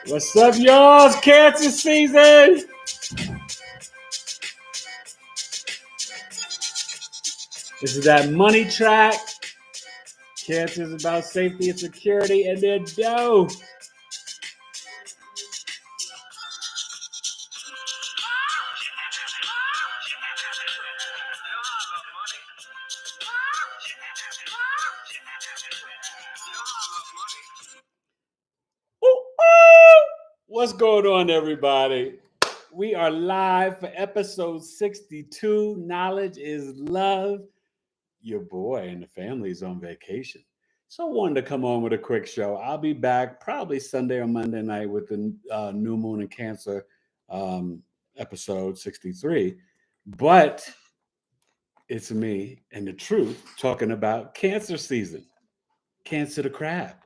What's up, y'all? It's Cancer season. This is that money track. Cancer is about safety and security and their dough. What's going on, everybody? We are live for episode 62. Knowledge is love. Your boy and the family's on vacation. So I wanted to come on with a quick show. I'll be back probably Sunday or Monday night with the New Moon and Cancer episode 63. But it's me and the truth talking about Cancer season, Cancer the crab.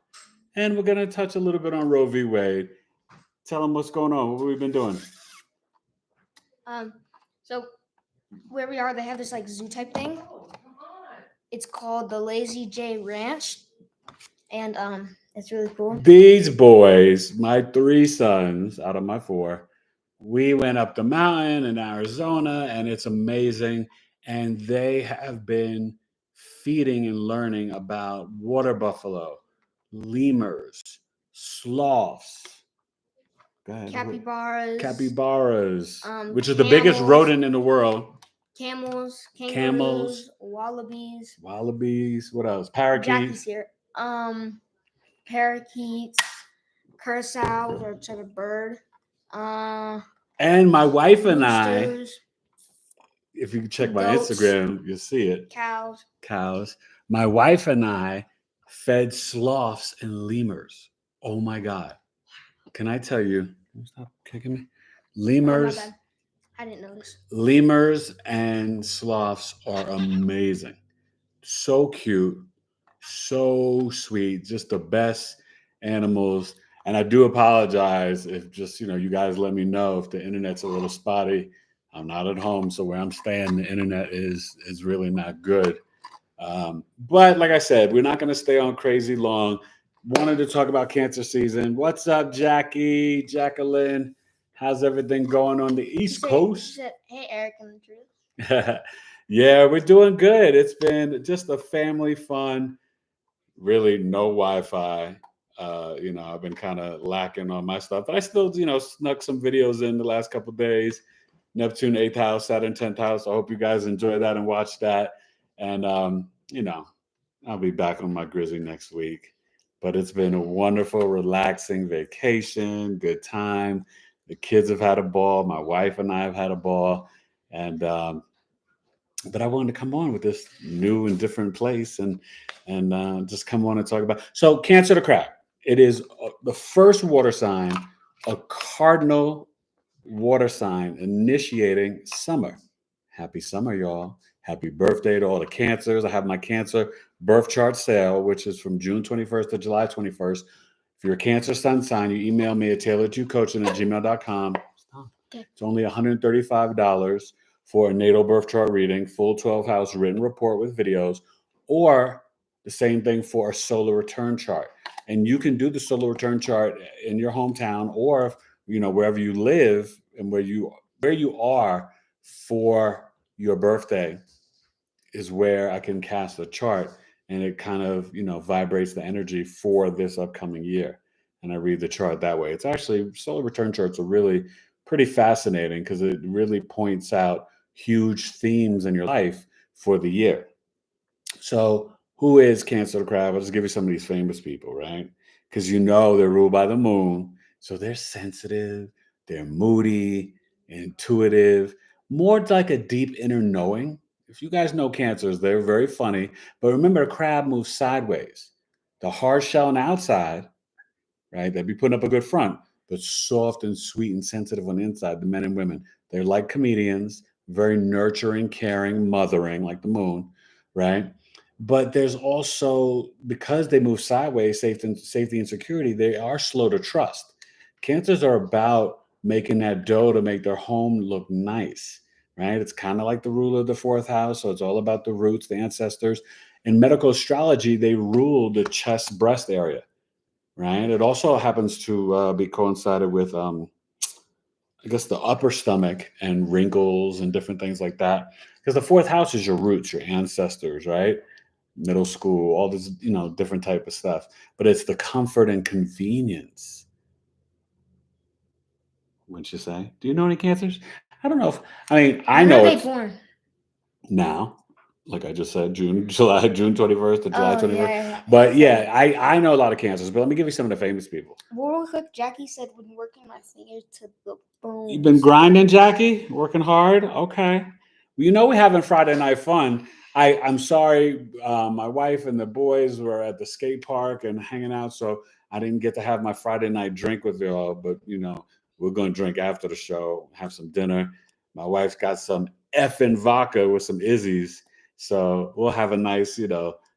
And we're going to touch a little bit on Roe v. Wade. Tell them what's going on, what we've been doing. So where we are, they have this like zoo type thing. It's called the Lazy J Ranch, and it's really cool. These boys, my 3 sons out of my 4, we went up the mountain in Arizona, and it's amazing. And they have been feeding and learning about water buffalo, lemurs, sloths. Go ahead. Capybaras, which is the biggest rodent in the world. Camels, kangaroos, wallabies. What else? Parakeets. Jackie's here. Parakeets, curassow, or type of bird. And my wife and roosters, I, if you check my goats, Instagram, you'll see it. Cows. My wife and I fed sloths and lemurs. Oh my God. Can I tell you? Stop kicking me. Lemurs. Oh, I didn't notice. Lemurs and sloths are amazing. So cute. So sweet. Just the best animals. And I do apologize if just, you guys let me know if the internet's a little spotty. I'm not at home, so where I'm staying, the internet is really not good. But like I said, we're not going to stay on crazy long. Wanted to talk about Cancer season. What's up, Jackie, Jacqueline? How's everything going on the East Coast? Hey, Eric and the Truth. Yeah, we're doing good. It's been just a family fun. Really no Wi-Fi. I've been kind of lacking on my stuff, but I still, snuck some videos in the last couple of days. Neptune 8th house, Saturn 10th house. I hope you guys enjoy that and watch that. And, I'll be back on my Grizzly next week. But it's been a wonderful, relaxing vacation, good time. The kids have had a ball. My wife and I have had a ball. And but I wanted to come on with this new and different place and just come on and talk about. So Cancer the crab. It is the first water sign, a cardinal water sign initiating summer. Happy summer, y'all. Happy birthday to all the Cancers. I have my Cancer birth chart sale, which is from June 21st to July 21st. If you're a Cancer sun sign, you email me at Taylored2U@gmail.com. It's only $135 for a natal birth chart reading, full 12-house written report with videos, or the same thing for a solar return chart. And you can do the solar return chart in your hometown or wherever you live and where you are for your birthday is where I can cast a chart, and it kind of vibrates the energy for this upcoming year, and I read the chart that way. It's actually, solar return charts are really pretty fascinating because it really points out huge themes in your life for the year. So who is Cancer the crab? I'll just give you some of these famous people, right? Because they're ruled by the moon, so they're sensitive, they're moody, intuitive, more like a deep inner knowing. If you guys know Cancers, they're very funny. But remember, a crab moves sideways. The hard shell on the outside, right? They'd be putting up a good front, but soft and sweet and sensitive on the inside, the men and women. They're like comedians, very nurturing, caring, mothering, like the moon, right? But there's also, because they move sideways, safety and security, they are slow to trust. Cancers are about making that dough to make their home look nice, right? It's kind of like the ruler of the 4th house. So it's all about the roots, the ancestors. In medical astrology, they rule the chest breast area. right? It also happens to be coincided with, I guess, the upper stomach and wrinkles and different things like that. Because the fourth house is your roots, your ancestors, right? Middle school, all this, different type of stuff. But it's the comfort and convenience. Wouldn't you say? Do you know any cancers? I don't know if, I When are know they it's born? now, like I just said, June 21st to July Oh 21st. yeah. But yeah, I know a lot of cancers, but let me give you some of the famous people. Real quick, Jackie said when working my fingers to the You've been bones. grinding, Jackie? Working hard? Okay. Well, we're having Friday night fun. I'm sorry, my wife and the boys were at the skate park and hanging out, so I didn't get to have my Friday night drink with y'all. But we're gonna drink after the show, have some dinner. My wife's got some effing vodka with some Izzy's, so we'll have a nice,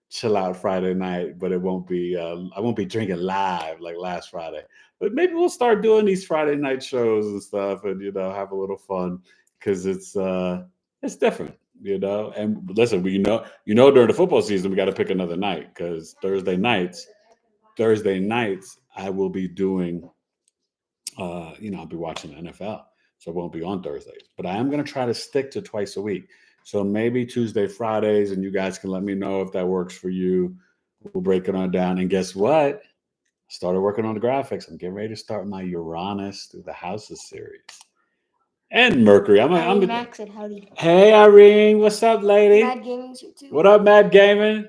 chill out Friday night. But it won't be. I won't be drinking live like last Friday. But maybe we'll start doing these Friday night shows and stuff, and have a little fun because it's different, And listen, during the football season, we got to pick another night because Thursday nights, I will be doing, I'll be watching the NFL, so it won't be on Thursdays. But I am going to try to stick to twice a week. So maybe Tuesday, Fridays, and you guys can let me know if that works for you. We'll break it on down. And guess what? Started working on the graphics. I'm getting ready to start my Uranus through the houses series. And Mercury. Max said howdy. Hey Irene, what's up, lady? Mad Gaming's here too. What up, Mad Gaming?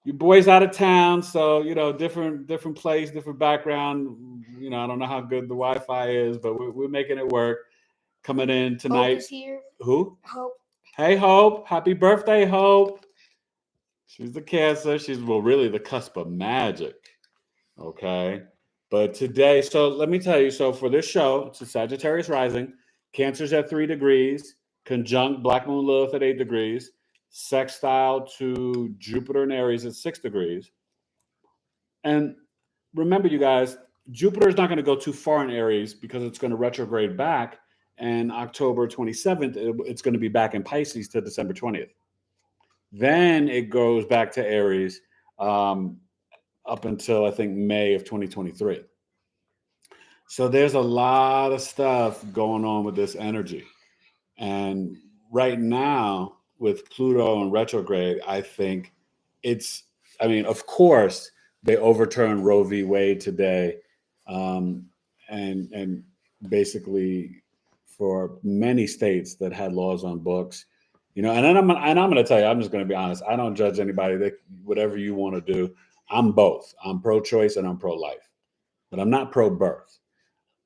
Your boy's out of town, so different place, different background. I don't know how good the Wi-Fi is, but we're making it work. Coming in tonight. Hope is here. Who? Hope. Hey Hope, happy birthday, Hope. She's the Cancer. She's really the cusp of magic. Okay. But today, so let me tell you, so for this show, it's a Sagittarius rising, Cancer's at 3 degrees, conjunct Black Moon Lilith at 8 degrees, sextile to Jupiter and Aries at 6 degrees. And remember, you guys, Jupiter is not going to go too far in Aries because it's going to retrograde back. And October 27th, it's going to be back in Pisces to December 20th. Then it goes back to Aries. Up until I think May of 2023. So there's a lot of stuff going on with this energy. And right now, with Pluto and retrograde, I think of course, they overturned Roe v. Wade today. And basically for many states that had laws on books, and I'm going to tell you, I'm just going to be honest. I don't judge anybody. Whatever you want to do. I'm both. I'm pro-choice and I'm pro-life, but I'm not pro-birth.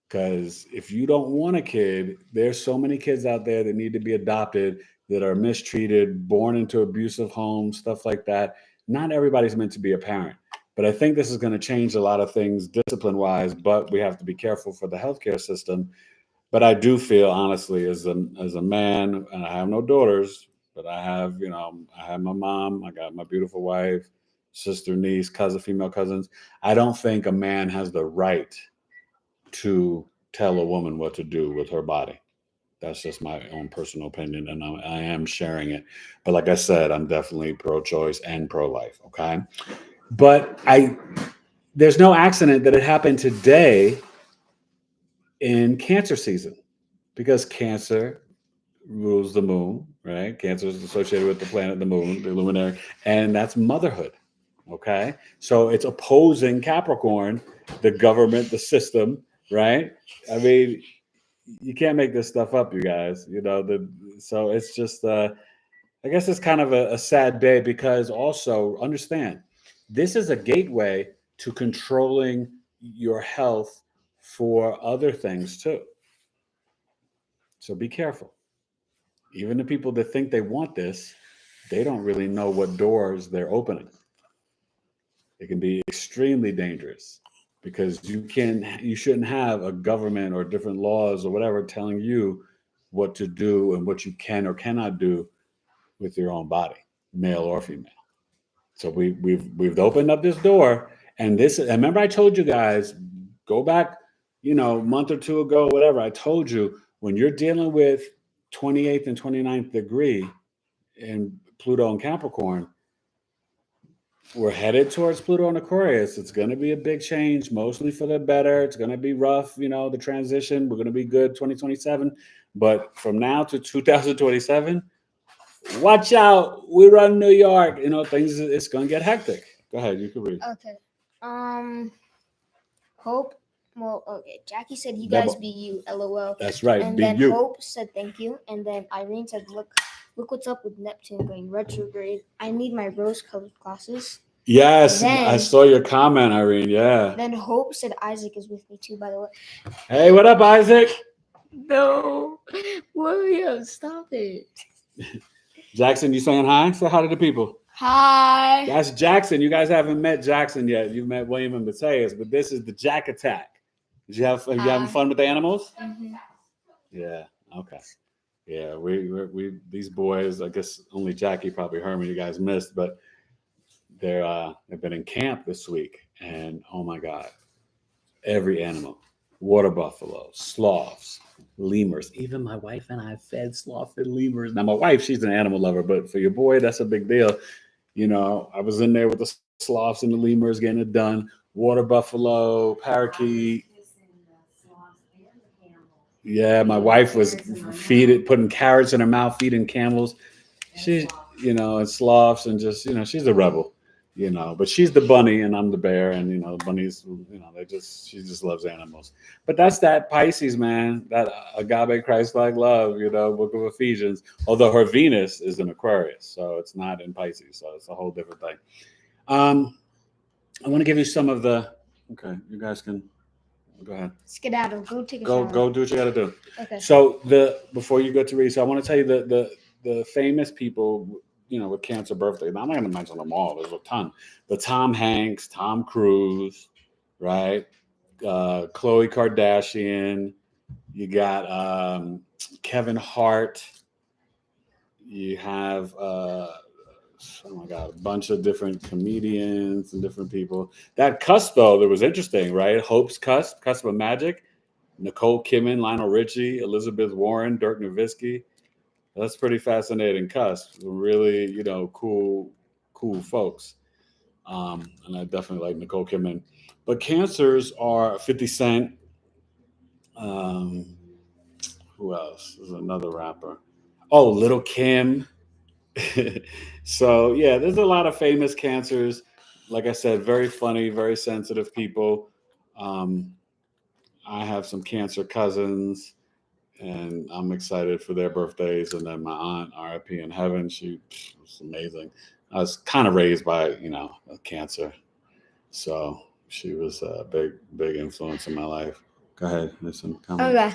Because if you don't want a kid, there's so many kids out there that need to be adopted, that are mistreated, born into abusive homes, stuff like that. Not everybody's meant to be a parent. But I think this is going to change a lot of things discipline-wise, but we have to be careful for the healthcare system. But I do feel, honestly, as a man, and I have no daughters, but I have my mom, I got my beautiful wife, sister, niece, cousin, female cousins. I don't think a man has the right to tell a woman what to do with her body. That's just my own personal opinion, and I am sharing it. But like I said, I'm definitely pro-choice and pro-life. Okay, but there's no accident that it happened today in Cancer season, because Cancer rules the moon, right? Cancer is associated with the planet, the moon, the luminary, and that's motherhood. Okay, so it's opposing Capricorn, the government, the system, right? I mean, you can't make this stuff up, you guys. So it's just, I guess it's kind of a sad day, because also understand, this is a gateway to controlling your health for other things too. So be careful. Even the people that think they want this, they don't really know what doors they're opening. It can be extremely dangerous, because you shouldn't have a government or different laws or whatever telling you what to do and what you can or cannot do with your own body, male or female. So we've opened up this door, and remember I told you guys, go back, a month or two ago, whatever. I told you, when you're dealing with 28th and 29th degree in Pluto and Capricorn, we're headed towards Pluto and Aquarius. It's going to be a big change, mostly for the better. It's going to be rough, the transition. We're going to be good 2027. But from now to 2027, watch out. We run New York. It's going to get hectic. Go ahead. You can read. Okay. Hope. Well, okay. Jackie said, "You guys be you." LOL. That's right. And be then you. Hope said, "Thank you." And then Irene said, "Look what's up with Neptune going retrograde. I need my rose-colored glasses." Yes, I Then- saw your comment, Irene. Yeah. Then Hope said, "Isaac is with me too." By the way. Hey, what up, Isaac? No, William, stop it. Jackson, you saying hi? Say hi to the people. Hi. That's Jackson. You guys haven't met Jackson yet. You've met William and Mateus, but this is the Jack Attack. Are you having fun with the animals? Mm-hmm. Yeah. Okay. Yeah. We these boys. I guess only Jackie probably heard me. You guys missed, but they've been in camp this week, and oh my God, every animal, water buffalo, sloths, lemurs. Even my wife and I fed sloth and lemurs. Now my wife, she's an animal lover, but for your boy, that's a big deal. I was in there with the sloths and the lemurs getting it done. Water buffalo, parakeet. Yeah, my wife was putting carrots in her mouth, feeding camels. She, and sloths, and just, she's a rebel, but she's the bunny and I'm the bear. And, bunnies, she just loves animals. But that's that Pisces, man, that agape Christ-like love, Book of Ephesians, although her Venus is in Aquarius. So it's not in Pisces. So it's a whole different thing. I want to give you some of okay, you guys can go ahead. Skedaddle. Go take a shower. Go do what you got to do. Okay. So before you go to read, so I want to tell you the famous people, with Cancer birthday. Now, I'm not going to mention them all. There's a ton. But Tom Hanks, Tom Cruise, right? Khloe Kardashian. You got Kevin Hart. You have oh my God, a bunch of different comedians and different people. That cusp, though, that was interesting, right? Hope's cusp of magic. Nicole Kidman, Lionel Richie, Elizabeth Warren, Dirk Nowitzki. That's pretty fascinating cusp. Really, cool folks. And I definitely like Nicole Kidman. But cancers are 50 Cent. Who else? There's another rapper. Oh, Little Kim. So yeah, there's a lot of famous cancers. Like I said, very funny, very sensitive people. I have some Cancer cousins, and I'm excited for their birthdays. And then my aunt, RIP in heaven, she was amazing. I was kind of raised by a Cancer, so she was a big influence in my life. Go ahead, listen. Okay.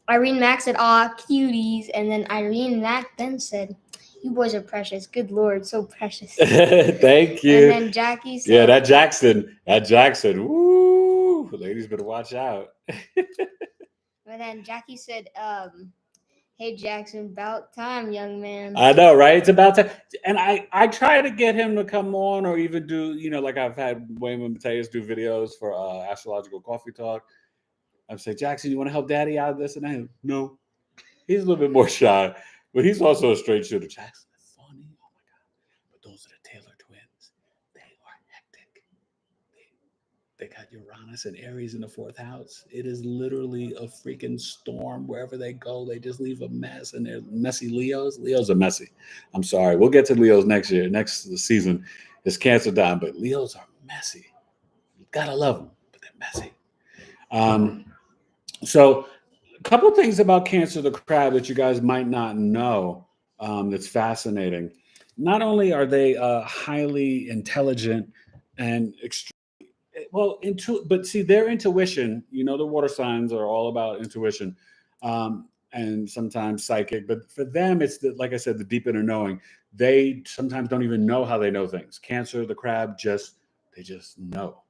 Irene Mack said, "Aw, cuties," and then Irene Mack then said, "You boys are precious. Good Lord, so precious." Thank you. And then Jackie said, "Yeah, that Jackson. Woo, ladies better watch out." And then Jackie said, "Hey Jackson, about time, young man." I know, right? It's about time. And I try to get him to come on, or even do, like I've had Wayne and Mateus do videos for Astrological Coffee Talk. I'd say, "Jackson, you want to help Daddy out of this?" And I no. He's a little bit more shy, but he's also a straight shooter. Jackson, that's funny. Oh my God. But those are the Taylor twins. They are hectic. They got Uranus and Aries in the 4th house. It is literally a freaking storm. Wherever they go, they just leave a mess. And they're messy Leos. Leos are messy. I'm sorry. We'll get to Leos next season. It's Cancer time, but Leos are messy. You gotta love them, but they're messy. So a couple of things about Cancer the crab that you guys might not know that's fascinating. Not only are they highly intelligent and but see, their intuition, the water signs are all about intuition and sometimes psychic. But for them, it's like I said, the deep inner knowing. They sometimes don't even know how they know things. Cancer, the crab, they just know,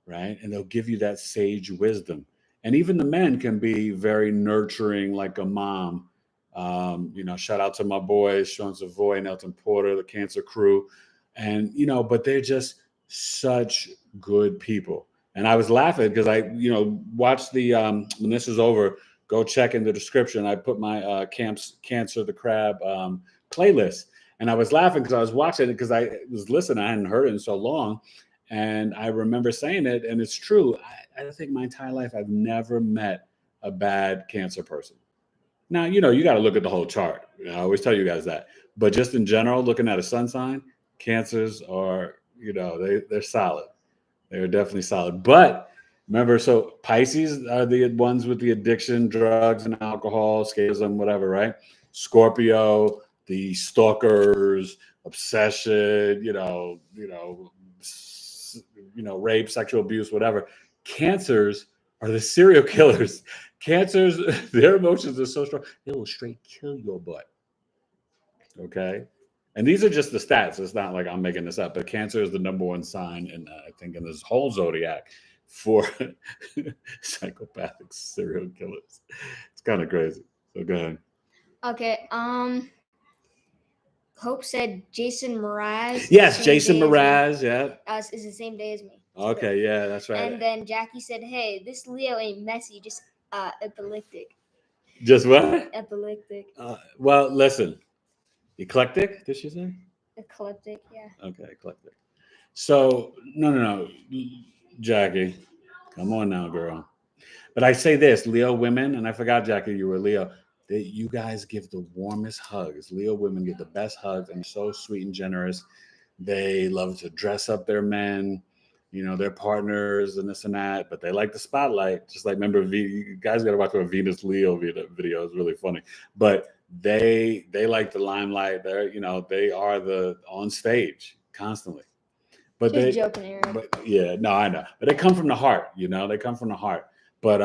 right? And they'll give you that sage wisdom. And even the men can be very nurturing, like a mom. Shout out to my boys, Sean Savoy, Nelton Porter, the Cancer crew. And, but they're just such good people. And I was laughing because I, watched the, when this is over, go check in the description. I put my Cancer the Crab playlist. And I was laughing because I was watching it because I was listening. I hadn't heard it in so long. And I remember saying it, and it's true. I think my entire life I've never met a bad Cancer person. Now, you got to look at the whole chart. I always tell you guys that. But just in general, looking at a sun sign, Cancers are, they're solid. They're definitely solid. But remember, so Pisces are the ones with the addiction, drugs and alcohol, escapism, whatever, right? Scorpio, the stalkers, obsession, rape, sexual abuse, whatever. Cancers are the serial killers. Cancers, their emotions are so strong, they will straight kill your butt. Okay. And these are just the stats. It's not like I'm making this up, but Cancer is the number one sign, I think, in this whole zodiac for psychopathic serial killers. It's kind of crazy. So go ahead. Okay. Hope said Jason Mraz. Yes, Jason Mraz. Yeah. Is the same day as me. Okay. Yeah, that's right. And then Jackie said, "Hey, this Leo ain't messy, just epileptic." Just what? Epileptic. Well, listen. Eclectic, did she say? Eclectic, yeah. Okay, eclectic. So, no. Jackie, come on now, girl. But I say this, Leo women, and I forgot, Jackie, you were Leo, that you guys give the warmest hugs. Leo women get the best hugs and so sweet and generous. They love to dress up their men, their partners and this and that, but they like the spotlight. Just like, remember, you guys got to watch a Venus Leo video. It's really funny. But they like the limelight. They are the on stage constantly. But just joking, Aaron. But yeah, no, I know. But they come from the heart, they come from the heart. But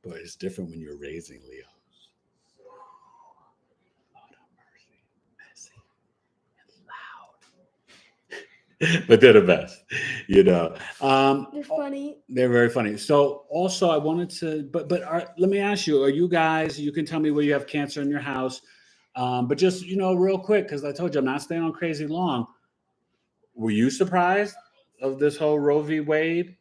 it's different when you're raising Leos. Lord have mercy, messy and loud. But they're the best, They're funny. They're very funny. So also I wanted to, let me ask you, are you guys, you can tell me where you have Cancer in your house, but just, real quick, because I told you I'm not staying on crazy long. Were you surprised of this whole Roe v. Wade,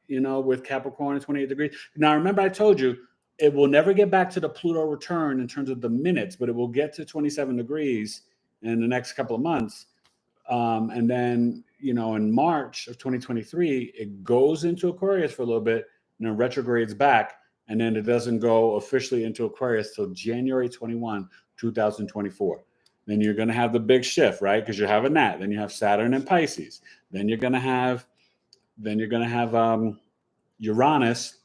with Capricorn and 28 degrees? Now, remember I told you, it will never get back to the Pluto return in terms of the minutes, but it will get to 27 degrees in the next couple of months. And then, in March of 2023, it goes into Aquarius for a little bit and then retrogrades back. And then it doesn't go officially into Aquarius till January 21, 2024. Then you're going to have the big shift, right? Because you're having that. Then you have Saturn and Pisces. Then you're going to have Uranus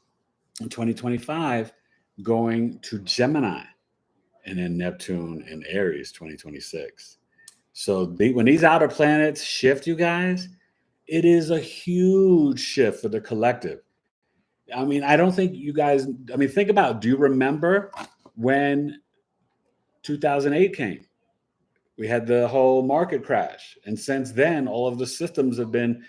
in 2025 going to Gemini, and then Neptune and Aries 2026. So when these outer planets shift, you guys, it is a huge shift for the collective. I mean, I don't think you guys, think about, do you remember when 2008 came? We had the whole market crash. And since then, all of the systems have been,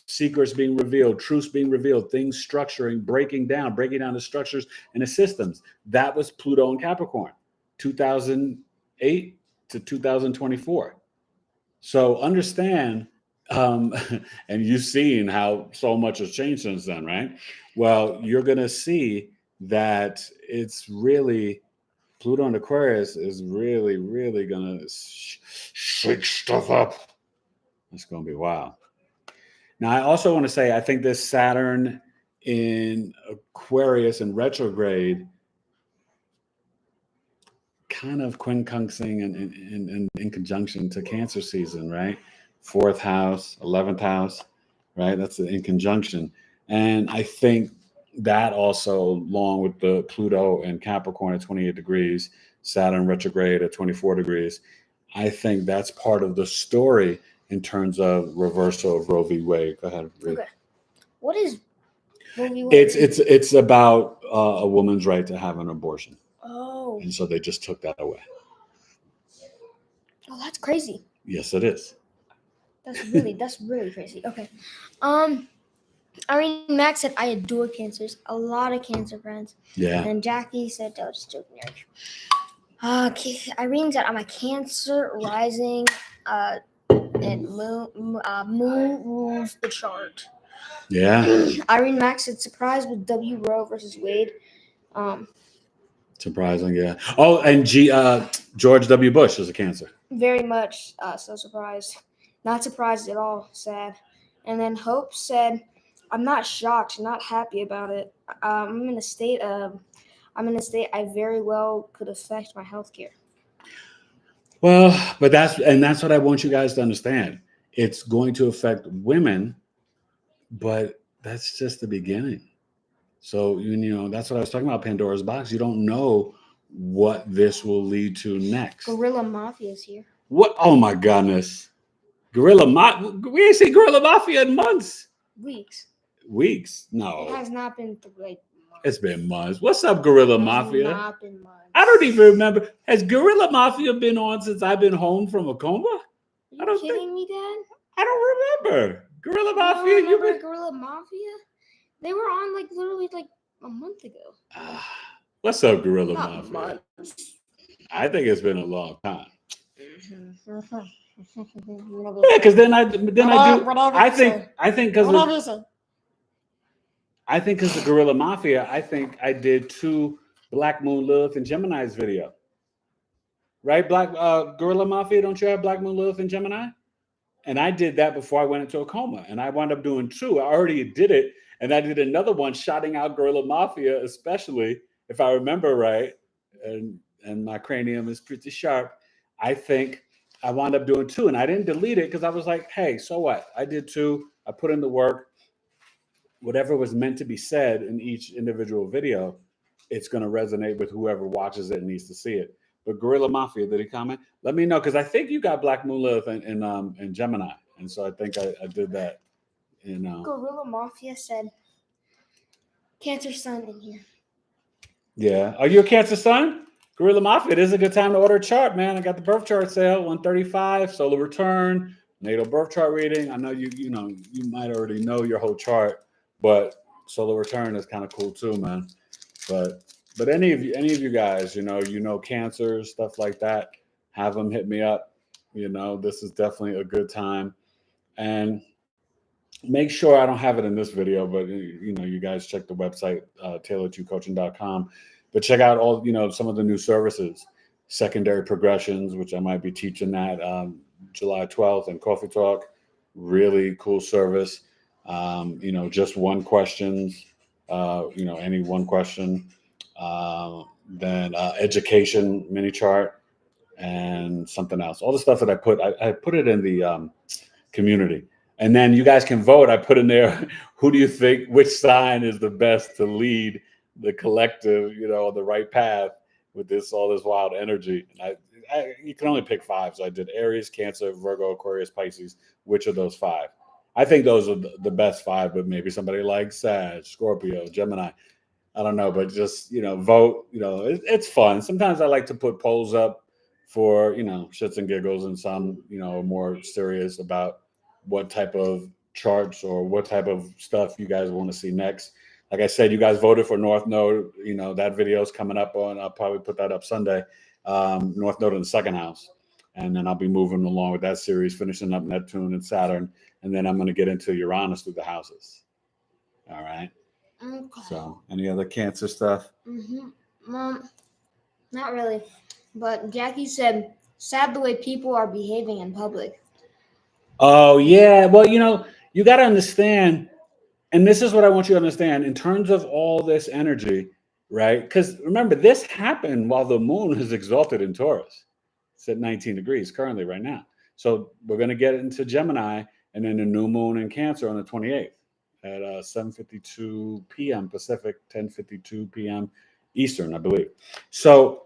secrets being revealed, truths being revealed, things structuring, breaking down the structures and the systems. That was Pluto and Capricorn, 2008 to 2024. So understand, and you've seen how so much has changed since then, right? Well, you're going to see that it's really, Pluto and Aquarius is really, really going to shake stuff up. It's going to be wild. Now, I also want to say, I think this Saturn in Aquarius in retrograde kind of quincunxing and in conjunction to Cancer season, right? 4th house, 11th house, right? That's in conjunction. And I think that also, along with the Pluto and Capricorn at 28 degrees, Saturn retrograde at 24 degrees, I think that's part of the story in terms of reversal of Roe v. Wade. Go ahead, read. Okay. What is Roe v. Wade? It's about a woman's right to have an abortion. Oh. And so they just took that away. Oh, that's crazy. Yes, it is. That's really crazy. Okay. Irene Max said, I adore Cancers. A lot of Cancer friends. Yeah. And Jackie said, oh, just joking, Eric. Irene said, I'm a Cancer rising, and moon rules the chart. Yeah. Irene Max said, surprised with W. Roe versus Wade. Surprising, yeah. Oh, and George W. Bush is a Cancer. Very much so surprised. Not surprised at all. Sad. And then Hope said, "I'm not shocked. Not happy about it. I'm in a state of. I'm in a state I very well could affect my health care." Well, but that's what I want you guys to understand. It's going to affect women, but that's just the beginning. So, that's what I was talking about, Pandora's box. You don't know what this will lead to next. Gorilla Mafia is here. What? Oh my goodness. We ain't seen Gorilla Mafia in months. Weeks. Weeks? It No. has not been like months. It's been months. What's up, Gorilla It has Mafia? not been months. I don't even remember. Has Gorilla Mafia been on since I've been home from a coma? Are you kidding me, Dad? I don't remember. Gorilla You Mafia, don't remember Gorilla Mafia? They were on like literally like a month ago. What's up, Gorilla Not Mafia? months. I think it's been a long time. Mhm. Yeah, because then I think because the Gorilla Mafia, I think I did 2 Black Moon Lilith and Gemini's video. Right? Gorilla Mafia, don't you have Black Moon Lilith and Gemini? And I did that before I went into a coma. And I wound up doing 2. I already did it. And I did another one shouting out Gorilla Mafia, especially if I remember right. And my cranium is pretty sharp. I think I wound up doing 2. And I didn't delete it because I was like, hey, so what? I did 2. I put in the work. Whatever was meant to be said in each individual video, it's going to resonate with whoever watches it and needs to see it. But Gorilla Mafia, did he comment? Let me know, because I think you got Black Moon Lilith and Gemini. And so I think I did that. Gorilla Mafia said, "Cancer Sun in here." Yeah. Are you a Cancer Sun? Gorilla Mafia, it is a good time to order a chart, man. I got the birth chart sale, $135, solar return, natal birth chart reading. I know you might already know your whole chart, but solar return is kind of cool too, man. But any of you guys, Cancer, stuff like that, have them hit me up. This is definitely a good time. And make sure I don't have it in this video, but you guys check the website, Taylored2Coaching.com. But check out all, some of the new services, secondary progressions, which I might be teaching that July 12th, and Coffee Talk, really cool service. Just one questions, any one question. Then education mini chart and something else. All the stuff that I put it in the community. And then you guys can vote. I put in there, who do you think, which sign is the best to lead the collective, on the right path with all this wild energy? And you can only pick 5. So I did Aries, Cancer, Virgo, Aquarius, Pisces. Which of those 5? I think those are the best 5, but maybe somebody like Sag, Scorpio, Gemini. I don't know, but just, vote. It's fun. Sometimes I like to put polls up for, shits and giggles, and some, are more serious about what type of charts or what type of stuff you guys want to see next. Like I said, you guys voted for North Node. That video is coming up I'll probably put that up Sunday. North Node in the 2nd house. And then I'll be moving along with that series, finishing up Neptune and Saturn. And then I'm going to get into Uranus through the houses. All right. Okay. So, any other Cancer stuff? Not really. But Jackie said, "Sad the way people are behaving in public." Oh, yeah. Well, you got to understand, and this is what I want you to understand in terms of all this energy, right? Because remember, this happened while the moon is exalted in Taurus. It's at 19 degrees currently right now. So we're going to get into Gemini, and then the new moon in Cancer on the 28th at 7:52 p.m. Pacific, 10:52 p.m. Eastern, I believe. So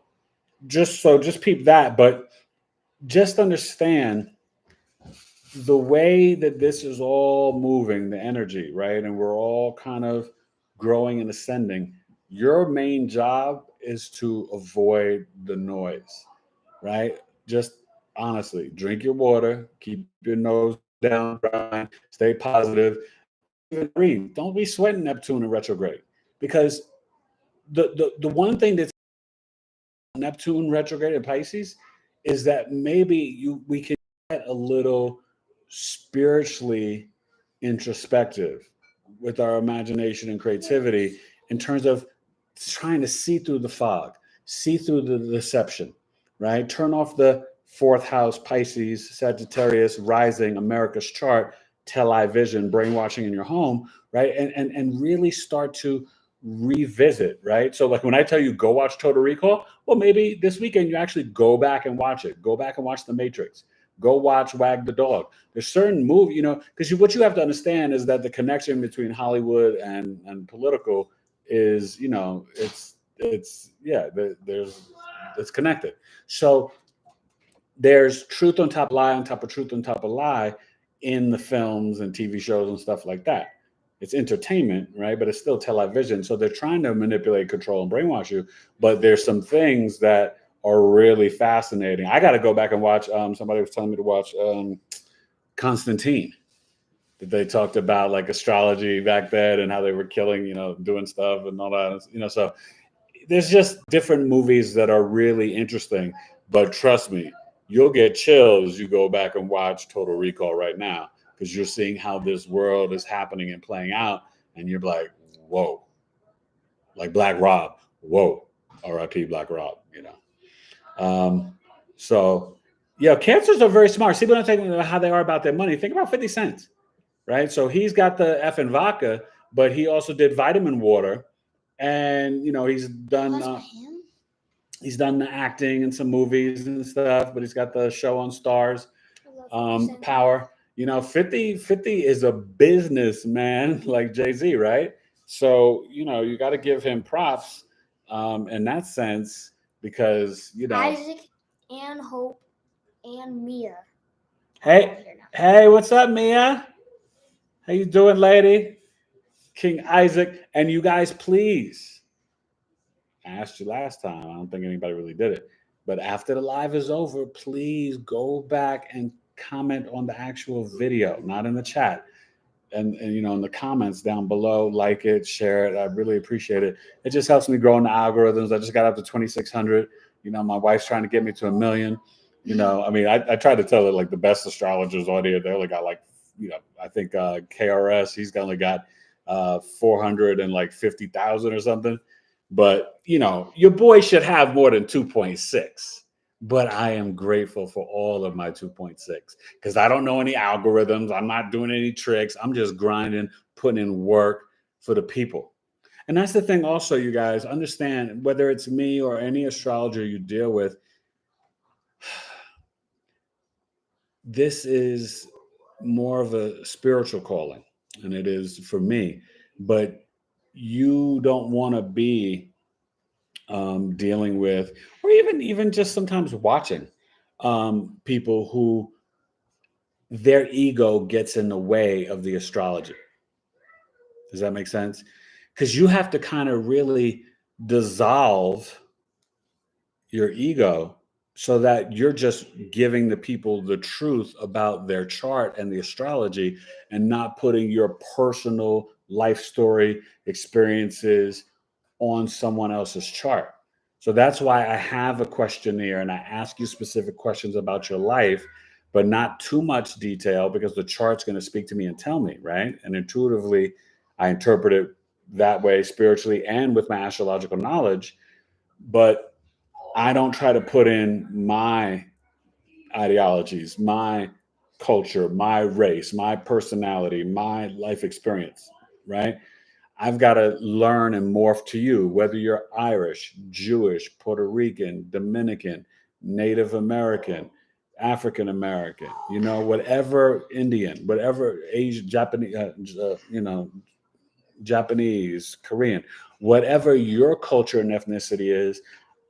just peep that, but just understand the way that this is all moving, the energy, right? And we're all kind of growing and ascending. Your main job is to avoid the noise, right? Just honestly, drink your water, keep your nose down, dry, stay positive. Even breathe. Don't be sweating Neptune in retrograde, because the one thing that's Neptune retrograde in Pisces is that maybe we can get a little spiritually introspective with our imagination and creativity in terms of trying to see through the fog, see through the deception, right? Turn off the fourth house, Pisces, Sagittarius, rising, America's chart, television, brainwashing in your home, right? And really start to revisit, right? So like when I tell you go watch Total Recall, well, maybe this weekend you actually go back and watch it. Go back and watch The Matrix. Go watch Wag the Dog. There's certain movie, because what you have to understand is that the connection between Hollywood and political is, it's connected. So there's truth on top of lie on top of truth on top of lie in the films and TV shows and stuff like that. It's entertainment, right? But it's still television. So they're trying to manipulate, control, and brainwash you. But there's some things that are really fascinating. I got to go back and watch. Somebody was telling me to watch Constantine. That they talked about like astrology back then and how they were killing, doing stuff and all that. So there's just different movies that are really interesting. But trust me, you'll get chills. You go back and watch Total Recall right now because you're seeing how this world is happening and playing out, and you're like, whoa, like Black Rob, whoa, R.I.P. Black Rob, So, cancers are very smart. See, when I'm talking about how they are about their money, think about 50 cents, right? So he's got the effing vodka, but he also did vitamin water, and he's done. He's done the acting in some movies and stuff, but he's got the show on Stars, Power. 50 is a businessman like Jay-Z, right? So, you got to give him props in that sense because, Isaac and Hope and Mia. Hey, what's up, Mia? How you doing, lady? King Isaac. And you guys, please. I asked you last time. I don't think anybody really did it. But after the live is over, please go back and comment on the actual video, not in the chat. And in the comments down below, like it, share it. I really appreciate it. It just helps me grow in the algorithms. I just got up to 2,600. My wife's trying to get me to 1 million. I tried to tell her like the best astrologers on here, they only got like, I think KRS, he's only got 450,000 or something. But, your boy should have more than 2.6. But I am grateful for all of my 2.6 because I don't know any algorithms. I'm not doing any tricks. I'm just grinding, putting in work for the people. And that's the thing also, you guys, understand whether it's me or any astrologer you deal with, this is more of a spiritual calling, and it is for me. But you don't want to be dealing with, or even just sometimes watching people who their ego gets in the way of the astrology. Does that make sense? Because you have to kind of really dissolve your ego so that you're just giving the people the truth about their chart and the astrology and not putting your personal life story experiences on someone else's chart. So that's why I have a questionnaire and I ask you specific questions about your life, but not too much detail because the chart's going to speak to me and tell me, right? And intuitively, I interpret it that way spiritually and with my astrological knowledge. But I don't try to put in my ideologies, my culture, my race, my personality, my life experience, right? I've got to learn and morph to you, whether you're Irish, Jewish, Puerto Rican, Dominican, Native American, African American, whatever Indian, whatever Asian, Japanese, Japanese, Korean, whatever your culture and ethnicity is,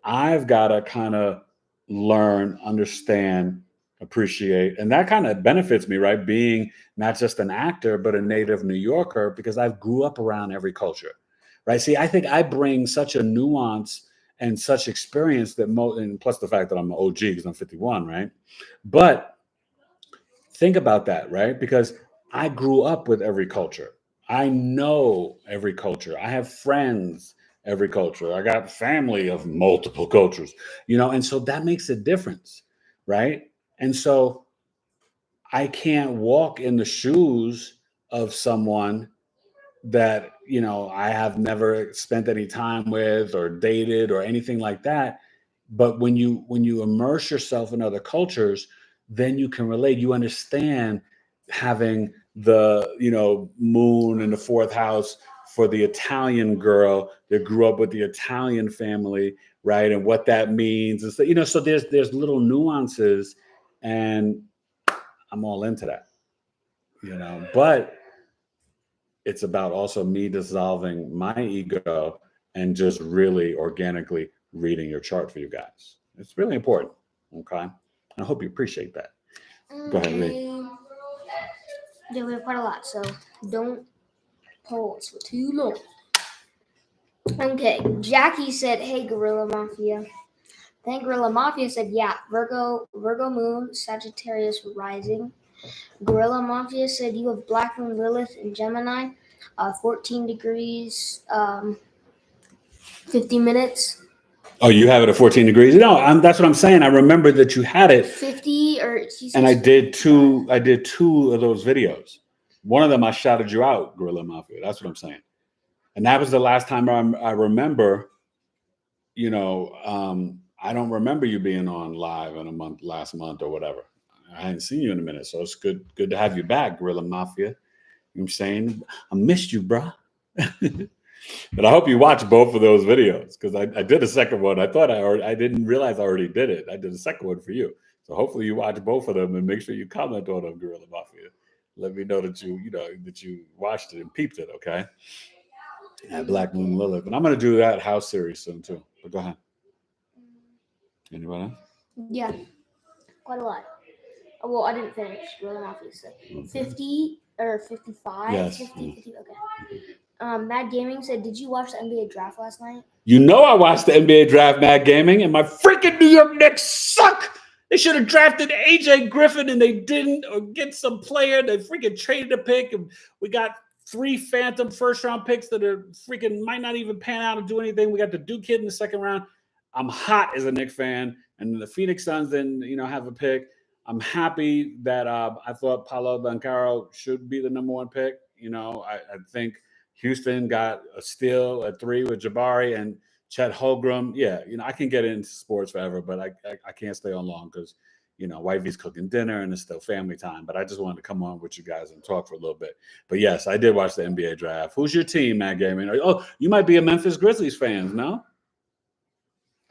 I've got to kind of learn, understand, appreciate. And that kind of benefits me, right? Being not just an actor, but a native New Yorker, because I grew up around every culture, right? See, I think I bring such a nuance and such experience that and plus the fact that I'm an OG because I'm 51, right? But think about that, right? Because I grew up with every culture. I know every culture. I have friends, every culture. I got family of multiple cultures, and so that makes a difference, right? And so I can't walk in the shoes of someone that, you know, I have never spent any time with or dated or anything like that. But when you immerse yourself in other cultures, then you can relate. You understand having the, you know, moon in the fourth house for the Italian girl that grew up with the Italian family, right? And what that means. And so, you know, so there's little nuances, and I'm all into that, you know. But it's about also me dissolving my ego and just really organically reading your chart for you guys. It's really important. Okay. I hope you appreciate that. Go ahead, read. Yeah, we have quite a lot, so don't pause for too long. Okay, Jackie said, "Hey, Gorilla Mafia." Then Gorilla Mafia said, "Yeah, Virgo Moon, Sagittarius rising." Gorilla Mafia said, "You have Black Moon Lilith in Gemini, 14 degrees, 50 minutes." Oh, you have it at 14 degrees? No, that's what I'm saying. I remember that you had it. 50 or and I did two of those videos. One of them I shouted you out, Gorilla Mafia. That's what I'm saying. And that was the last time I remember, you know, I don't remember you being on live in last month or whatever. I hadn't seen you in a minute. So it's good to have you back, Gorilla Mafia. You know what I'm saying? I missed you, bro. But I hope you watch both of those videos, because I did a second one. I thought I didn't realize I already did it. I did a second one for you. So hopefully you watch both of them and make sure you comment on them, Gorilla Mafia. Let me know that you watched it and peeped it, okay? Yeah, Black Moon Lilith. And I'm gonna do that house series soon too. But go ahead. Anybody else? Yeah, quite a lot. Well, I didn't finish. Gorilla Mafia said 50 or 55. Yes. 50, 50, okay. Mad Gaming said, "Did you watch the NBA draft last night?" You know I watched the NBA draft, Mad Gaming, and my freaking New York Knicks suck. They should have drafted AJ Griffin, and they didn't, or get some player. They freaking traded a pick, and we got 3 phantom first-round picks that are freaking might not even pan out and do anything. We got the Duke kid in the second round. I'm hot as a Knicks fan, and the Phoenix Suns didn't, have a pick. I'm happy that I thought Paolo Banchero should be the number 1 pick. I think Houston got a steal at 3 with Jabari and Chet Holmgren. Yeah, I can get into sports forever, but I can't stay on long because, wifey's cooking dinner and it's still family time. But I just wanted to come on with you guys and talk for a little bit. But yes, I did watch the NBA draft. Who's your team, Matt Gaming? Oh, you might be a Memphis Grizzlies fan, no?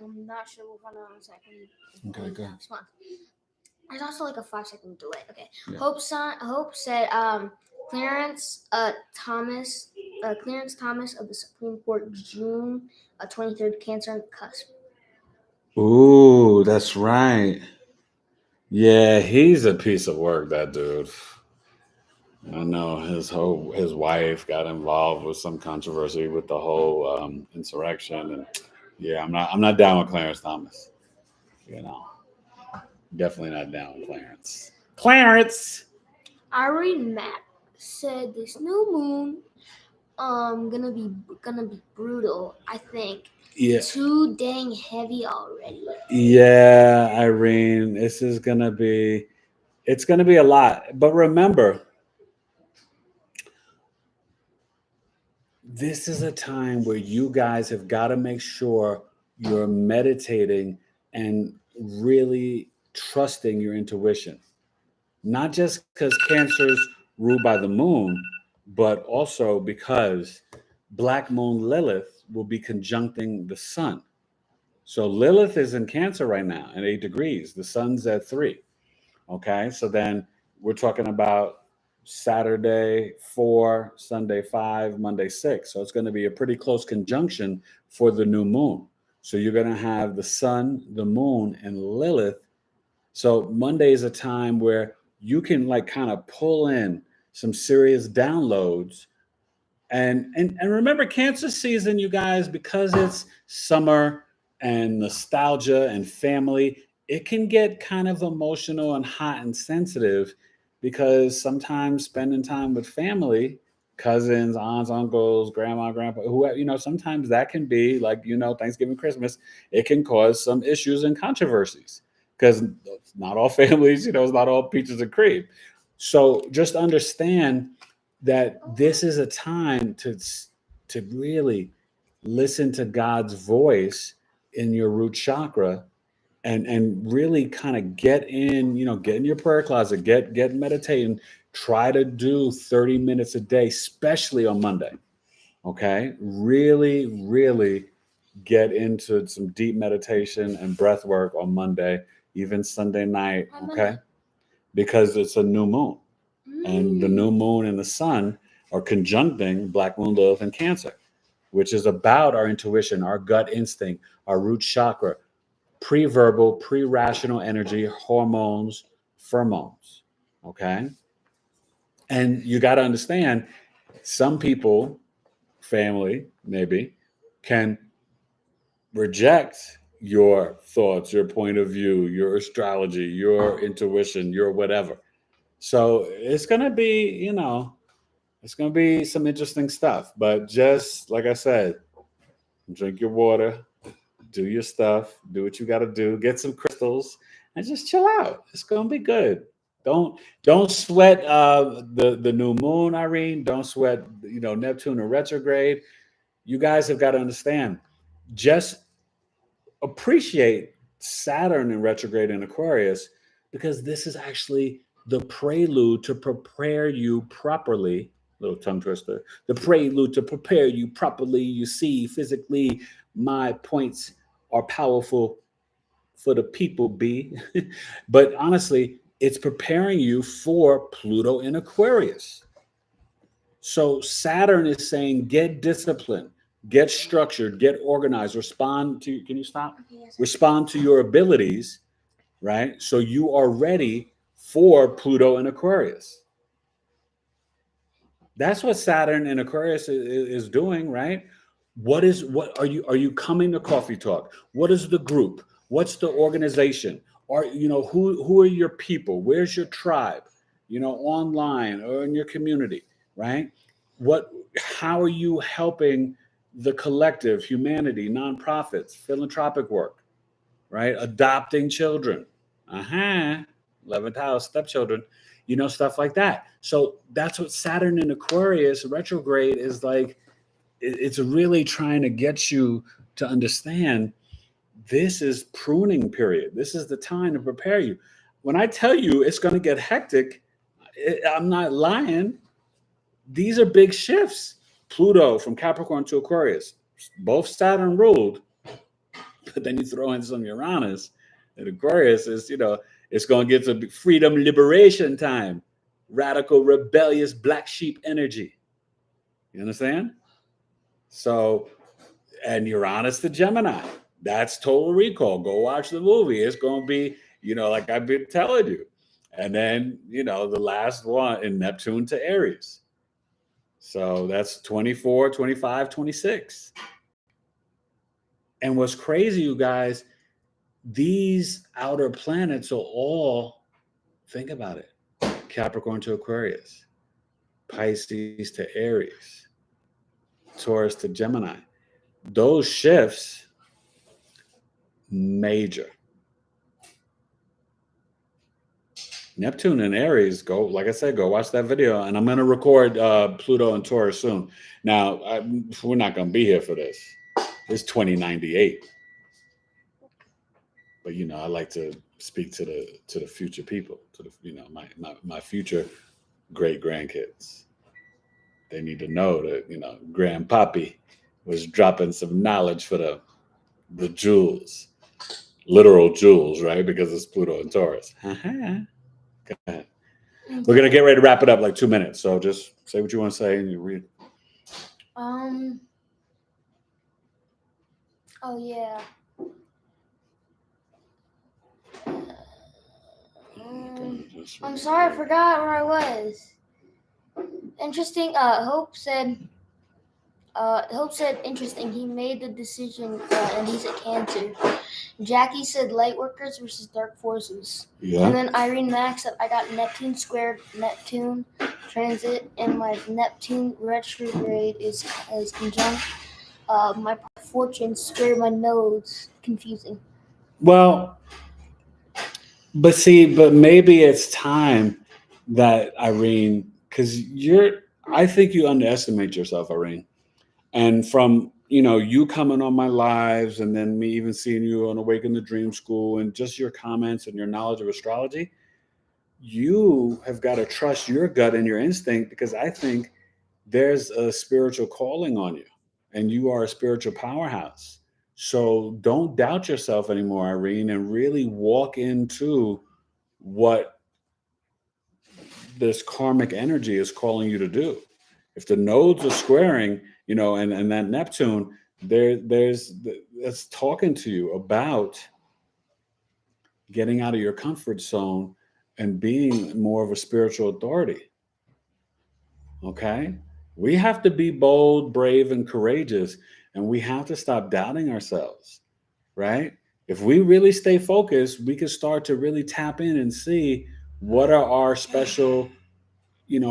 I'm not sure. We'll find out in a second. Okay, go ahead. There's also like a 5-second delay. Okay. Yeah. Hope said Clarence Thomas of the Supreme Court, June 23rd, Cancer on the cusp. Ooh, that's right. Yeah, he's a piece of work, that dude. I know his wife got involved with some controversy with the whole insurrection, and yeah, I'm not down with Clarence Thomas. Definitely not down with Clarence. Clarence. Irene Mack said this new moon gonna be brutal. I think. Yeah. Too dang heavy already. Yeah, Irene, it's gonna be a lot. But remember, this is a time where you guys have got to make sure you're meditating and really trusting your intuition. Not just because Cancer's ruled by the moon, but also because Black Moon Lilith will be conjuncting the sun. So Lilith is in Cancer right now at 8 degrees. The sun's at 3. Okay, so then we're talking about Saturday 4, Sunday 5, Monday 6. So it's going to be a pretty close conjunction for the new moon. So you're going to have the sun, the moon, and Lilith. So Monday is a time where you can kind of pull in some serious downloads. And remember, Cancer season, you guys, because it's summer and nostalgia and family, it can get kind of emotional and hot and sensitive, because sometimes spending time with family, cousins, aunts, uncles, grandma, grandpa, whoever, sometimes that can be like, Thanksgiving, Christmas, it can cause some issues and controversies, because not all families, it's not all peaches and cream. So just understand that this is a time to really listen to God's voice in your root chakra, and really kind of get in, get in your prayer closet, get meditating, try to do 30 minutes a day, especially on Monday. Okay? Really, really get into some deep meditation and breath work on Monday, even Sunday night, okay? Because it's a new moon. And the new moon and the sun are conjuncting Black Moon, Lilith, and Cancer, which is about our intuition, our gut instinct, our root chakra, pre-verbal, pre-rational energy, hormones, pheromones, okay? And you got to understand, some people, family maybe, can reject your thoughts, your point of view, your astrology, your intuition, your whatever. So it's going to be, it's going to be some interesting stuff. But just like I said, drink your water, do your stuff, do what you got to do, get some crystals, and just chill out. It's going to be good. Don't sweat the new moon, Irene. Don't sweat, Neptune in retrograde. You guys have got to understand. Just appreciate Saturn in retrograde in Aquarius, because this is actually the prelude to prepare you properly. Little tongue twister. The prelude to prepare you properly. You see, physically, my points are powerful for the people, B. But honestly, it's preparing you for Pluto in Aquarius. So Saturn is saying, get disciplined, get structured, get organized, respond to, can you stop? Yes. Respond to your abilities, right? So you are ready for Pluto in Aquarius. That's what Saturn in Aquarius is doing, right? What are you coming to Coffee Talk? What is the group? What's the organization? Or, who are your people? Where's your tribe? Online or in your community, right? How are you helping the collective, humanity, nonprofits, philanthropic work, right? Adopting children. 11th house, stepchildren, stuff like that. So that's what Saturn in Aquarius retrograde is like. It's really trying to get you to understand this is pruning period. This is the time to prepare you. When I tell you it's going to get hectic, I'm not lying. These are big shifts. Pluto from Capricorn to Aquarius, both Saturn ruled, but then you throw in some Uranus, and Aquarius is, it's going to get to freedom liberation time, radical, rebellious, black sheep energy. You understand? So, and Uranus to Gemini, that's Total Recall. Go watch the movie. It's going to be, like I've been telling you. And then, the last one in Neptune to Aries. So that's 24, 25, 26. And what's crazy, you guys, these outer planets are all, think about it, Capricorn to Aquarius, Pisces to Aries, Taurus to Gemini. Those shifts, major. Neptune and Aries, like I said, go watch that video. And I'm going to record Pluto and Taurus soon. Now, we're not going to be here for this. It's 2098. But, I like to speak to the future people, to the, my future great grandkids. They need to know that, Grandpappy was dropping some knowledge for the jewels, literal jewels, right? Because it's Pluto and Taurus. Go ahead. We're going to get ready to wrap it up like 2 minutes. So just say what you want to say and you read. Oh, yeah. I'm sorry, I forgot where I was. Interesting. Hope said interesting. He made the decision, and he's a Cancer. Jackie said light workers versus dark forces. Yeah. And then Irene Max said I got Neptune squared Neptune transit, and my Neptune retrograde is conjunct my fortune squared my nodes. Confusing. Well, but maybe it's time that, Irene, because I think you underestimate yourself, Irene. And from, you coming on my lives and then me even seeing you on Awaken the Dream School and just your comments and your knowledge of astrology, you have got to trust your gut and your instinct, because I think there's a spiritual calling on you and you are a spiritual powerhouse. So don't doubt yourself anymore, Irene, and really walk into what this karmic energy is calling you to do. If the nodes are squaring, and that Neptune, that's talking to you about getting out of your comfort zone and being more of a spiritual authority. Okay? We have to be bold, brave, and courageous, and we have to stop doubting ourselves, right? If we really stay focused, we can start to really tap in and see what are our special,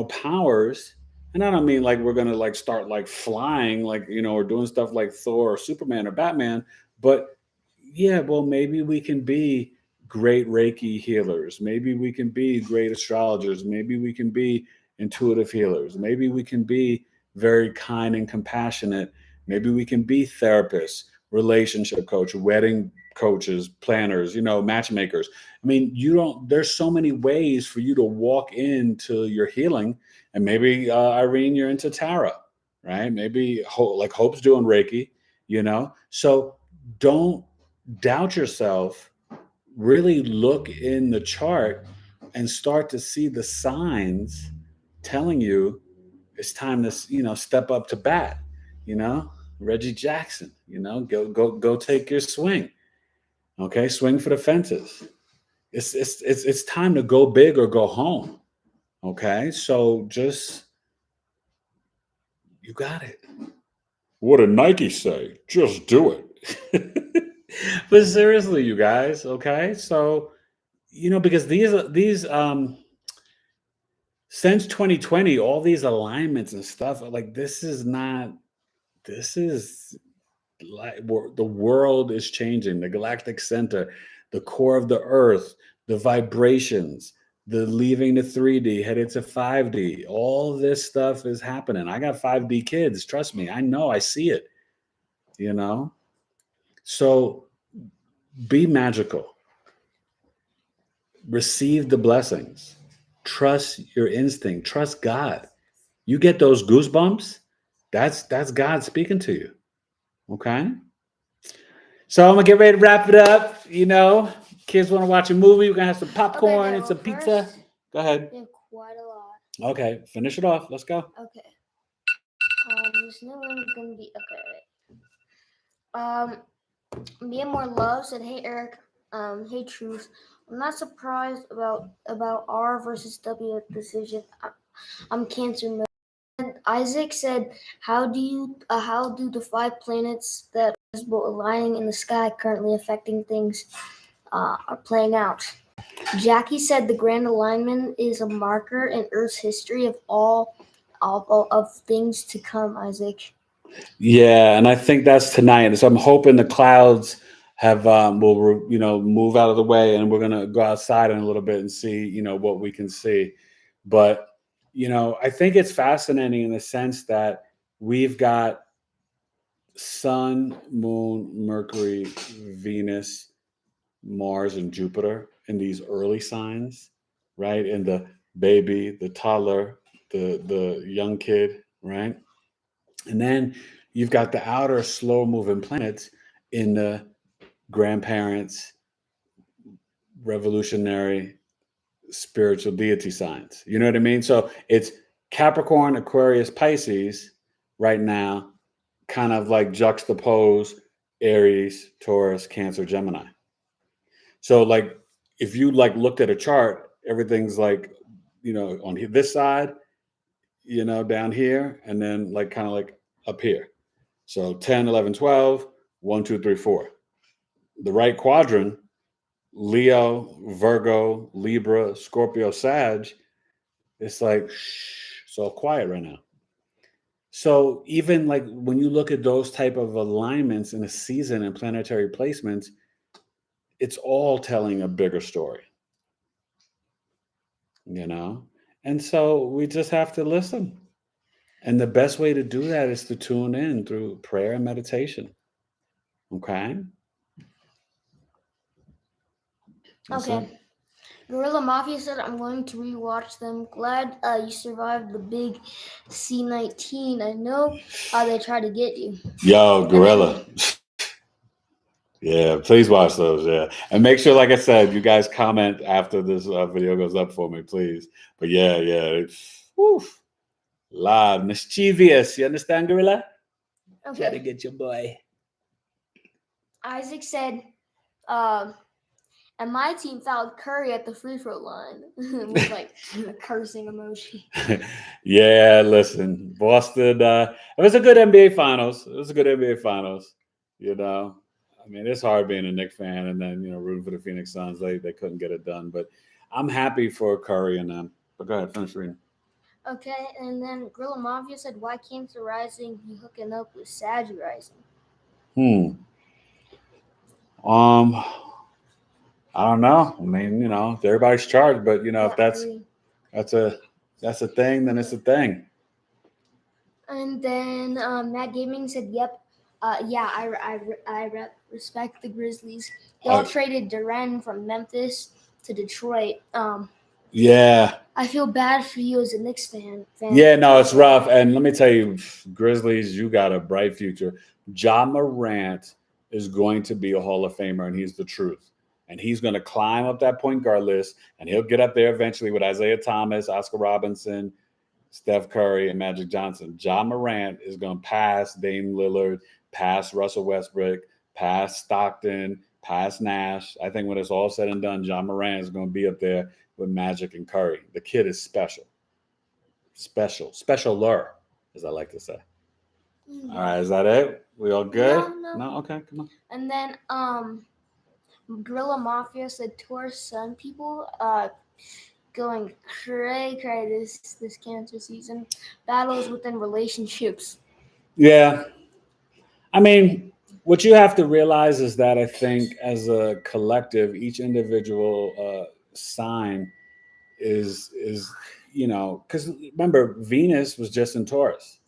powers. And I don't mean like we're gonna like start like flying, like, or doing stuff like Thor or Superman or Batman, but yeah, well, maybe we can be great Reiki healers. Maybe we can be great astrologers. Maybe we can be intuitive healers. Maybe we can be very kind and compassionate. Maybe we can be therapists, relationship coach, wedding coaches, planners, matchmakers. I mean, there's so many ways for you to walk into your healing. And maybe, Irene, you're into tarot, right? Maybe like Hope's doing Reiki, So don't doubt yourself. Really look in the chart and start to see the signs telling you it's time to, step up to bat. Reggie Jackson, go take your swing. Okay, swing for the fences. It's time to go big or go home. Okay, so just, you got it. What did Nike say? Just do it. But seriously, you guys, okay? So, because these since 2020, all these alignments and stuff, like this is like the world is changing, the galactic center, the core of the earth, the vibrations, the leaving the 3D, headed to 5D. All this stuff is happening. I got 5D kids, trust me. I know, I see it, So be magical. Receive the blessings. Trust your instinct. Trust God. You get those goosebumps, that's God speaking to you. Okay? So I'm gonna get ready to wrap it up. Kids want to watch a movie. We're gonna have some popcorn and some pizza. Go ahead. Quite a lot. Okay, finish it off. Let's go. Okay. This new one is gonna be okay. Me and More Love said, "Hey Eric, hey Truth. I'm not surprised about R versus W decision. I'm Cancer mode." And Isaac said, how do the 5 planets that are visible aligning in the sky currently affecting things are playing out? Jackie said the grand alignment is a marker in Earth's history of all of things to come, Isaac. Yeah, and I think that's tonight. So I'm hoping the clouds will move out of the way, and we're gonna go outside in a little bit and see what we can see. But I think it's fascinating in the sense that we've got Sun, Moon, Mercury, Venus, Mars, and Jupiter in these early signs, right? In the baby, the toddler, the young kid, right? And then you've got the outer slow moving planets in the grandparents, revolutionary, spiritual deity signs. You know what I mean? So it's Capricorn, Aquarius, Pisces right now, kind of like juxtapose Aries, Taurus, Cancer, Gemini. So like if you like looked at a chart, everything's like, on this side, down here, and then like kind of like up here. So 10, 11, 12, 1, 2, 3, 4. The right quadrant, Leo, Virgo, Libra, Scorpio, Sag, it's like, shh, so quiet right now. So even like when you look at those type of alignments in a season and planetary placements, it's all telling a bigger story, And so we just have to listen. And the best way to do that is to tune in through prayer and meditation. Okay? That's it. Okay. Gorilla Mafia said, I'm going to rewatch them. Glad you survived the big C-19. I know they tried to get you. Yo, Gorilla. Yeah, please watch those. Yeah. And make sure, like I said, you guys comment after this video goes up for me, please. But yeah. It's, live, mischievous. You understand, Gorilla? Okay. Try to get your boy. Isaac said, and my team fouled Curry at the free throw line with like a cursing emoji. Yeah, listen, Boston. It was a good NBA Finals. You know, I mean, it's hard being a Knicks fan and then rooting for the Phoenix Suns. They couldn't get it done, but I'm happy for Curry and them. But go ahead, finish reading. Okay, and then Gorilla Mafia said, why Cancer Rising be hooking up with Sag Rising? I don't know. I mean, everybody's charged, but if that's a thing, then it's a thing. And then Matt Gaming said, "Yep, I respect the Grizzlies. Y'all traded Duran from Memphis to Detroit. Yeah, I feel bad for you as a Knicks fan. Yeah, no, it's rough. And let me tell you, Grizzlies, you got a bright future. Ja Morant is going to be a Hall of Famer, and he's the truth. And he's going to climb up that point guard list, and he'll get up there eventually with Isaiah Thomas, Oscar Robinson, Steph Curry, and Magic Johnson. Ja Morant is going to pass Dame Lillard, pass Russell Westbrook, pass Stockton, pass Nash. I think when it's all said and done, Ja Morant is going to be up there with Magic and Curry. The kid is special. Specialer, as I like to say. All right, is that it? We all good? No? Okay, come on. And then Gorilla Mafia said Taurus Sun people going cray this Cancer season. Battles within relationships. Yeah. I mean, what you have to realize is that I think as a collective, each individual sign is because remember, Venus was just in Taurus,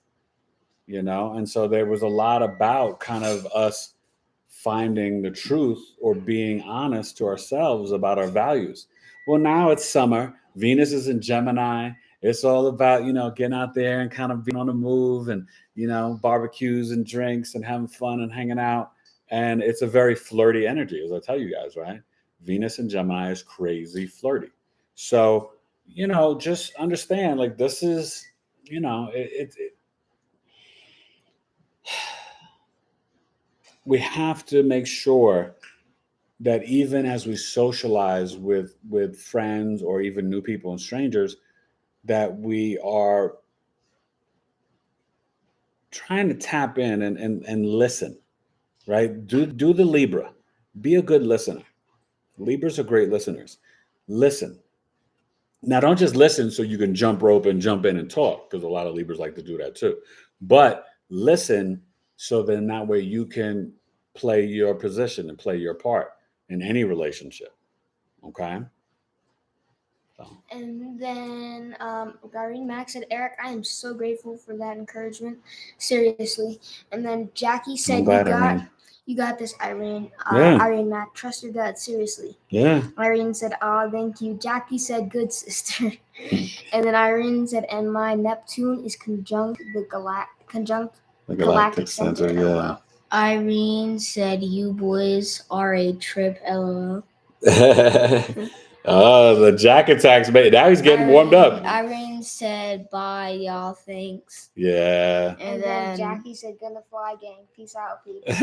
and so there was a lot about kind of us finding the truth or being honest to ourselves about our values. Well, now it's summer. Venus is in Gemini. It's all about, getting out there and kind of being on the move and, barbecues and drinks and having fun and hanging out. And it's a very flirty energy, as I tell you guys, right? Venus in Gemini is crazy flirty. So, just understand, like, this is, we have to make sure that even as we socialize with friends or even new people and strangers, that we are trying to tap in and listen, right? Do the Libra. Be a good listener. Libras are great listeners. Listen. Now, don't just listen so you can jump rope and jump in and talk, because a lot of Libras like to do that too. But listen so then that way you can play your position and play your part in any relationship. Okay? And then Gareen Max said, Eric, I am so grateful for that encouragement. Seriously. And then Jackie said, you got this, Irene. Irene Mac, trust your gut. Seriously. Yeah. Irene said, thank you. Jackie said, good sister. And then Irene said, and my Neptune is conjunct the galactic center. Yeah. Irene said, you boys are a trip, LOL. Oh, the Jack attacks, mate. Now he's getting warmed up. Irene said, bye, y'all. Thanks. Yeah. And then Jackie said, gonna fly, gang. Peace out, people.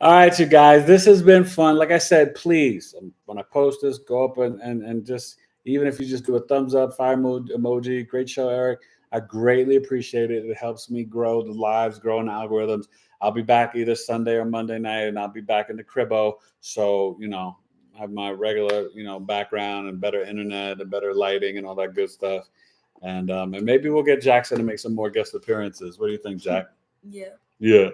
All right, you guys. This has been fun. Like I said, please, when I post this, go up and just, even if you just do a thumbs up, fire emoji. Great show, Eric. I greatly appreciate it. It helps me grow the lives, grow in the algorithms. I'll be back either Sunday or Monday night, and I'll be back in the cribbo. So, have my regular, background and better internet and better lighting and all that good stuff. And maybe we'll get Jackson to make some more guest appearances. What do you think, Jack? Yeah.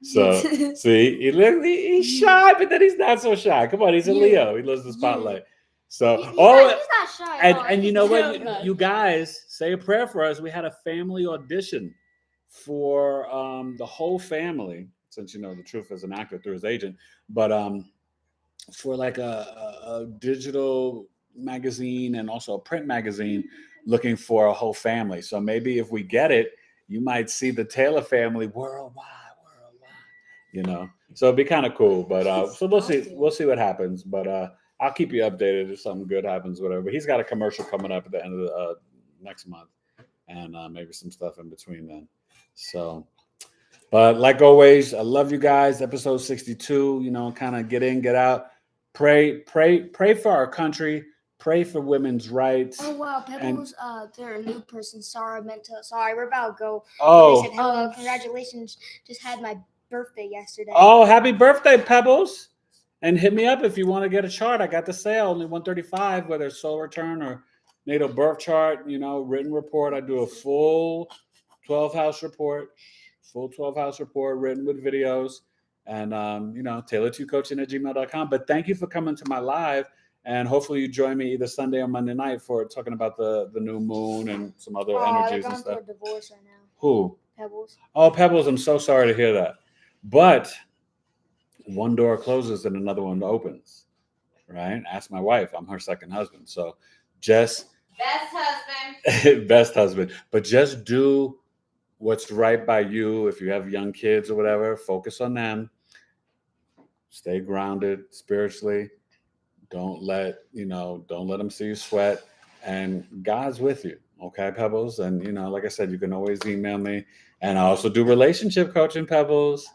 So see, he's shy, but then he's not so shy. Come on, he's a Leo. He loves the spotlight. So, he's not shy at all. and you know No, what? no. You guys say a prayer for us. We had a family audition for the whole family, since you know the truth is an actor through his agent, but for like a digital magazine and also a print magazine looking for a whole family. So maybe if we get it, you might see the Taylor family worldwide. You know, so it'd be kind of cool. But so we'll see. We'll see what happens. But I'll keep you updated if something good happens, whatever. But he's got a commercial coming up at the end of the next month, and maybe some stuff in between then. So, but like always, I love you guys. Episode 62. You know, kind of get in, get out. Pray for our country. Pray for women's rights. Oh wow, Pebbles, they're a new person. Sorry, we're about to go. Oh. They said hello, congratulations. Just had my birthday yesterday. Oh, happy birthday, Pebbles. And hit me up if you want to get a chart. I got the sale, only $135, whether it's soul return or natal birth chart, you know, written report. I do a full 12-house report, written with videos. And, you know, Taylored2Coaching@gmail.com. But thank you for coming to my live. And hopefully you join me either Sunday or Monday night for talking about the new moon and some other energies and stuff. They're going through a divorce right now. Who? Pebbles. Oh, Pebbles, I'm so sorry to hear that. But one door closes and another one opens, right? Ask my wife. I'm her second husband. So just Best husband. best husband. But just do what's right by you. If you have young kids or whatever, focus on them. Stay grounded spiritually. Don't let them see you sweat. And God's with you. Okay, Pebbles. And you know, like I said, you can always email me. And I also do relationship coaching, Pebbles.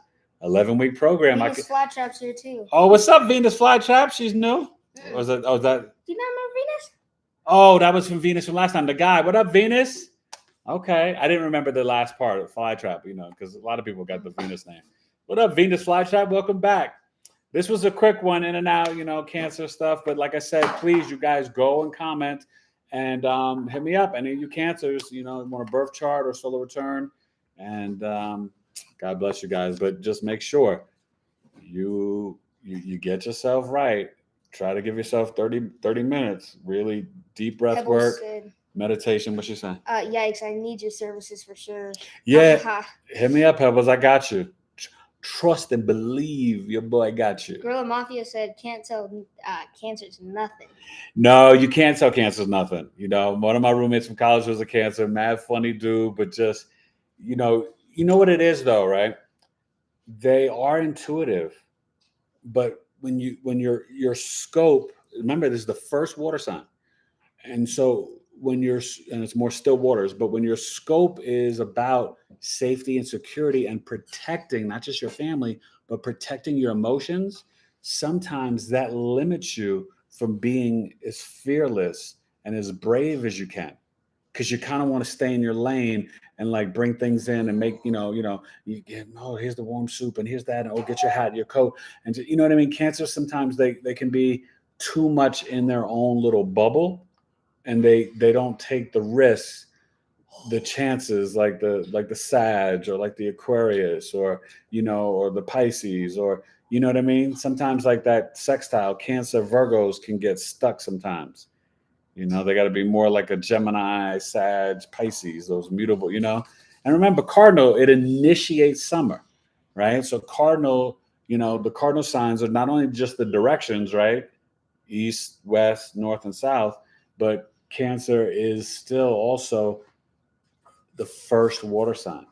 11-week program. Venus Flytrap's here too. Oh, what's up, Venus Flytrap? She's new. Or was that? Oh, that. Do you not remember Venus? Oh, that was from Venus from last time. The guy. What up, Venus? Okay, I didn't remember the last part of Flytrap. You know, because a lot of people got the Venus name. What up, Venus Flytrap? Welcome back. This was a quick one, in and out. You know, cancer stuff. But like I said, please, you guys go and comment and hit me up. Any of you cancers, you know, want a birth chart or solar return, and God bless you guys. But just make sure you get yourself right. Try to give yourself 30 minutes, really deep breath work, meditation. What you saying? Yikes, I need your services for sure. Yeah, hit me up, Pebbles. I got you. Trust and believe your boy got you. Gorilla Mafia said can't tell cancer's nothing. No, you can't tell cancer's nothing. You know, one of my roommates from college was a cancer, mad funny dude, but just, you know what it is though, right? They are intuitive, but when your scope, remember this is the first water sign. And so and it's more still waters, but when your scope is about safety and security and protecting not just your family, but protecting your emotions, sometimes that limits you from being as fearless and as brave as you can, because you kind of want to stay in your lane and like bring things in and make, you get, oh, here's the warm soup and here's that. And, oh, get your hat, your coat. And you know what I mean? Cancer, sometimes they can be too much in their own little bubble, and they don't take the risks, the chances, like the Sag or like the Aquarius or the Pisces, or you know what I mean? Sometimes like that sextile, Cancer, Virgos can get stuck sometimes. They got to be more like a Gemini, Sag, Pisces, those mutable, And remember, Cardinal, it initiates summer, right? So Cardinal, the Cardinal signs are not only just the directions, right? East, west, north, and south, but Cancer is still also the first water sign.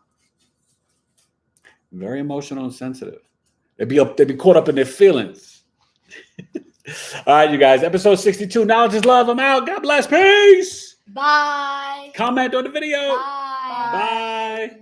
Very emotional and sensitive. They'd be caught up in their feelings. All right, you guys. Episode 62. Knowledge is love. I'm out. God bless. Peace. Bye. Comment on the video. Bye. Bye.